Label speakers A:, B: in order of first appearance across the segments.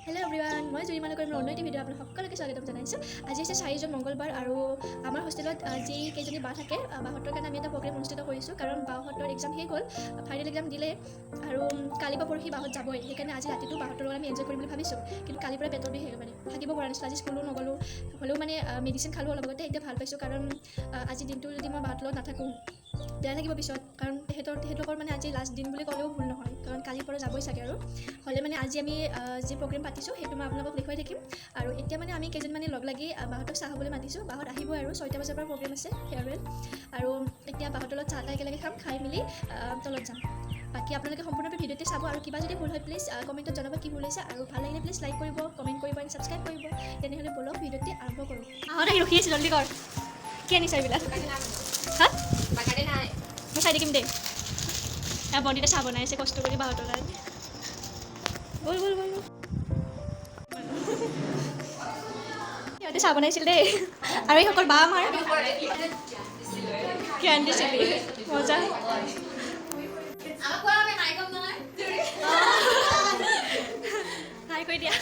A: Hello' everyone, মই জুৰি মানকৰ মোৰ অন্য ভিডিঅ' আপোনাক সকলোকে স্বাগতম জনাইছোঁ। আজি হৈছে 4 জুন মংগলবাৰ আৰু আমাৰ হোষ্টেলত যি কেইজনী বা থাকে বাহঁতৰ কাৰণে আমি এটা প্ৰগ্ৰেম অনুষ্ঠিত কৰিছোঁ। কাৰণ বাহঁতৰ এক্সাম শেষ হ'ল, ফাইনেল এক্সাম দিলে আৰু কালি বা পৰহি বাহঁত যাবই। সেইকাৰণে আজি ৰাতিটো বাহঁতৰ লগত আমি এনজয় কৰিম বুলি ভাবিছোঁ। কিন্তু কালিৰ পৰা পেটৰ বিষ একেবাৰে থাকিব পৰা নাছিলোঁ। আজি স্কুলো নগ'লোঁ, হ'লেও মানে মেডিচিন খালোঁ অলপ আগতে, এতিয়া ভাল পাইছোঁ। কাৰণ আজি দিনটো যদি মই বাহঁতৰ লগত নাথাকোঁ বেয়া লাগিব পিছত, কাৰণ তেহেঁতলোকৰ মানে আজি লাষ্ট দিন বুলি ক'লেও ভুল নহয়, কাৰণ কালিৰ পৰা যাবই চাগে। আৰু হ'লে মানে আজি আমি যি প্ৰগ্ৰেম পাতিছোঁ সেইটো মই আপোনালোকক দেখুৱাই থাকিম। আৰু এতিয়া মানে আমি কেইজনমানে লগ লাগি বাহঁতক চাহ খাবলৈ মাতিছোঁ। বাহঁত আহিবই আৰু 6টা বজাৰ পৰা প্ৰগ্ৰেম আছে, ফেয়াৰৱেল। আৰু এতিয়া বাহঁতৰ লগত চাহ একেলগে খাম, খাই মেলি তলত যাম। বাকী আপোনালোকে সম্পূৰ্ণৰূপে ভিডিঅ'তে চাব, আৰু কিবা যদি ভুল হয় প্লিজ কমেণ্টত জনাব কি ভুল হৈছে, আৰু ভাল লাগিলে প্লিজ লাইক কৰিব, কমেণ্ট কৰিব আৰু ছাবস্ক্ৰাইব কৰিব। তেনেহ'লে বলক ভিডিঅ'তে আৰম্ভ কৰোঁ। আহি ৰখি আছোঁ, জল্দি কৰ। কি আনিছা এইবিলাক? হা মই চাই থাকিম দেই। বন্তিতে চাহ বনাই আছে কষ্ট কৰি বাহঁতৰ কাৰণে। ব'ল সিহঁতে চাহ বনাইছিল দেই। আৰু এইসকল বা আমাৰ কি আনিছিলি মজা। হাই কৈ দিয়া।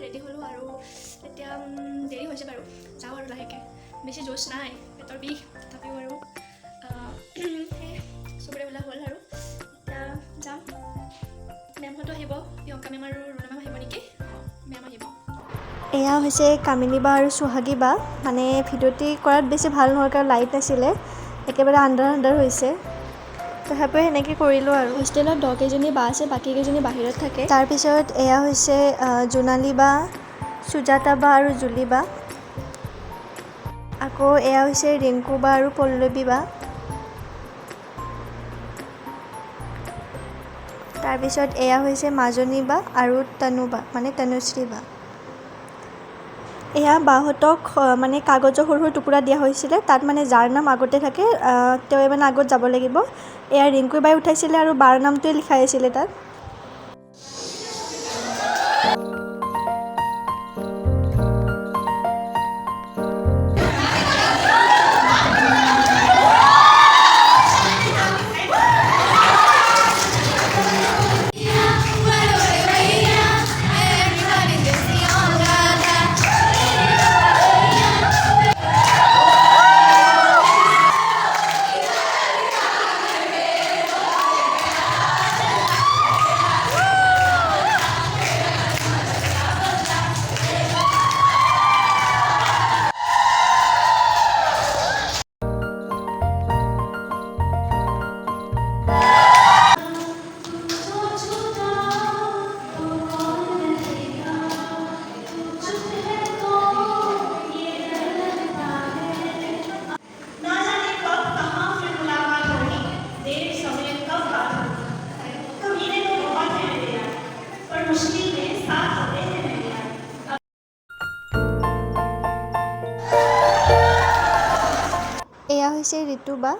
A: ৰেডি হ'লোঁ আৰু এতিয়া দেৰি হৈছে বাৰু, যাওঁ আৰু লাহেকৈ। বেছি জোচ নাই, পেটৰ বিষ তথাপিও আৰু সেই চবৰে ওলা হ'ল। আৰু এতিয়া যাম। মেমহঁতো আহিব, প্ৰিয়ংকা মেম আৰু ৰুণা মেম আহিব নেকি? মেম আহিব।
B: এয়া হৈছে কামিনী বা আৰু সোহাগী বা। মানে ভিডিঅ'টি কৰাত বেছি ভাল নহয়, কাৰণ লাইট নাছিলে, একেবাৰে আন্ধাৰ হৈছে। তথাপিও সেনেকৈ কৰিলোঁ। আৰু হোষ্টেলত 10 কেইজনী বা আছে, বাকী কেইজনী বাহিৰত থাকে। তাৰপিছত এয়া হৈছে জোনালী বা, সুজাতা বা আৰু জুলি বা। আকৌ এয়া হৈছে ৰিংকু বা আৰু পল্লৱী বা। তাৰপিছত এয়া হৈছে মাজনী বা আৰু তনু বা, মানে তনুশ্ৰী বা। এয়া বাহঁতক মানে কাগজৰ সৰু সৰু টুকুৰা দিয়া হৈছিলে, তাত মানে যাৰ নাম আগতে থাকে তেওঁ মানে আগত যাব লাগিব। এয়া ৰিংকু বাই উঠাইছিলে আৰু বাৰ নামটোৱে লিখাই আছিলে তাত। এয়া হৈছে ঋতু বা।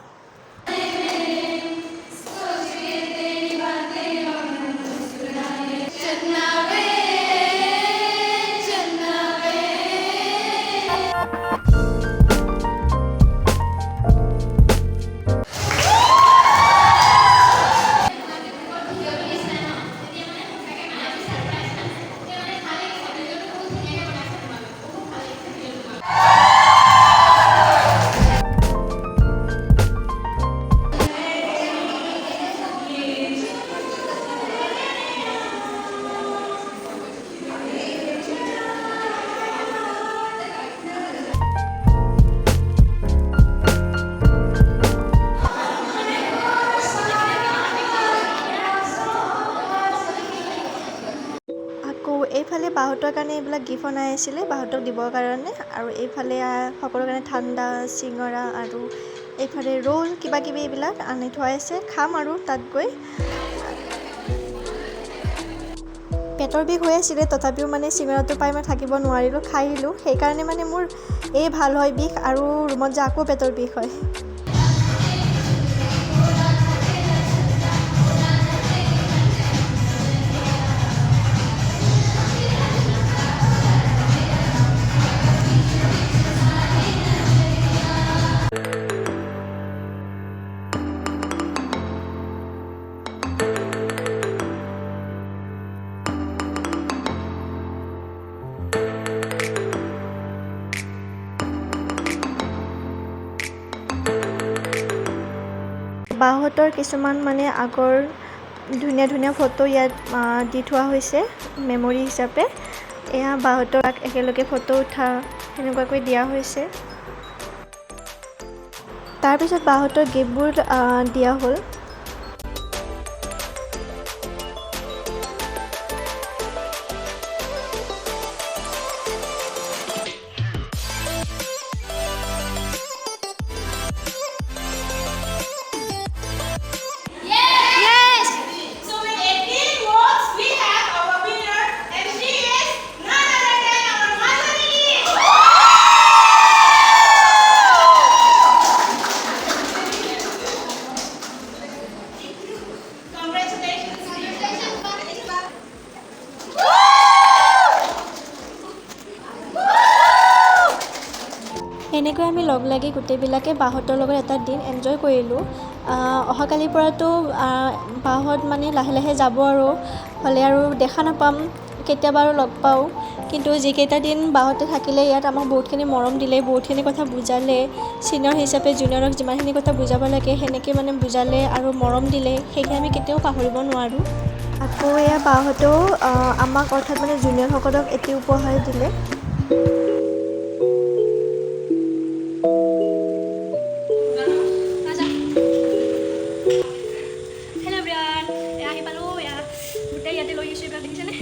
B: এইফালে বাহঁতৰ কাৰণে এইবিলাক গিফ্ট অনাই আছিলে, বাহঁতক দিবৰ কাৰণে। আৰু এইফালে সকলোৰ কাৰণে ঠাণ্ডা, চিঙৰা আৰু এইফালে ৰোল কিবাকিবি এইবিলাক আনি থোৱাই আছে, খাম আৰু তাত গৈ। পেটৰ বিষ হৈ আছিলে, তথাপিও মানে চিঙৰাটো পাই মই থাকিব নোৱাৰিলোঁ, খাই দিলোঁ। সেইকাৰণে মানে মোৰ এই ভাল হয় বিষ, আৰু ৰুমত যে আকৌ পেটৰ বিষ হয়। বাহঁতৰ কিছুমান মানে আগৰ ধুনীয়া ধুনীয়া ফটো ইয়াত দি থোৱা হৈছে মেমৰি হিচাপে। এয়া বাহঁতৰ একেলগে ফটো উঠা সেনেকুৱাকৈ দিয়া হৈছে। তাৰপিছত বাহঁতৰ গিফ্টবোৰ দিয়া হ'ল। এনেকৈ আমি লগ লাগি গোটেইবিলাকে বাহঁতৰ লগত এটা দিন এনজয় কৰিলোঁ। অহাকালিৰ পৰাতো বাহঁত মানে লাহে লাহে যাব আৰু হ'লে আৰু দেখা নাপাম, কেতিয়াবা আৰু লগ পাওঁ। কিন্তু যিকেইটা দিন বাহঁতে থাকিলে ইয়াত আমাক বহুতখিনি মৰম দিলে, বহুতখিনি কথা বুজালে। ছিনিয়ৰ হিচাপে জুনিয়ৰক যিমানখিনি কথা বুজাব লাগে সেনেকৈ মানে বুজালে আৰু মৰম দিলে, সেইখিনি আমি কেতিয়াও পাহৰিব নোৱাৰোঁ। আকৌ এয়া বাহঁতেও আমাক অৰ্থাৎ মানে জুনিয়ৰসকলক এটি উপহাৰ দিলে।
A: ইয়াতে লৈ আহিছোঁ, এইবিলাক দেখিছেনে?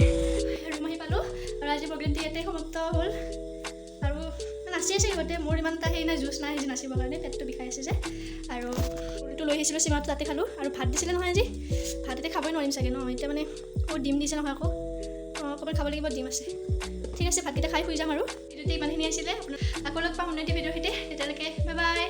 A: ৰুম আহি পালোঁ আৰু আজি প্ৰগ্ৰেমটো ইয়াতে সমাপ্ত হ'ল। আৰু নাচি আছে সিহঁতে, মোৰ ইমান এটা হেৰি নাই, জুচ নাই আজি নাচিবৰ কাৰণে, পেটটো বিষাই আছে যে। আৰু পুৰিটো লৈ আহিছিলোঁ চিঙৰাটো তাতে খালোঁ। আৰু ভাত দিছিলে নহয় আজি, ভাত এতিয়া খাবই নোৱাৰিম চাগে ন, এতিয়া মানে ডিম দিছে নহয় আকৌ অকণমান খাব লাগিব, ডিম আছে। ঠিক আছে, ভাতকেইটা খাই শুই যাম আৰু। ভিডিঅ'টো ইমানখিনি আছিলে। আকৌ লগ পাম অন্য এটা ভিডিঅ'ৰ সৈতে, তেতিয়ালৈকে বাই বাই।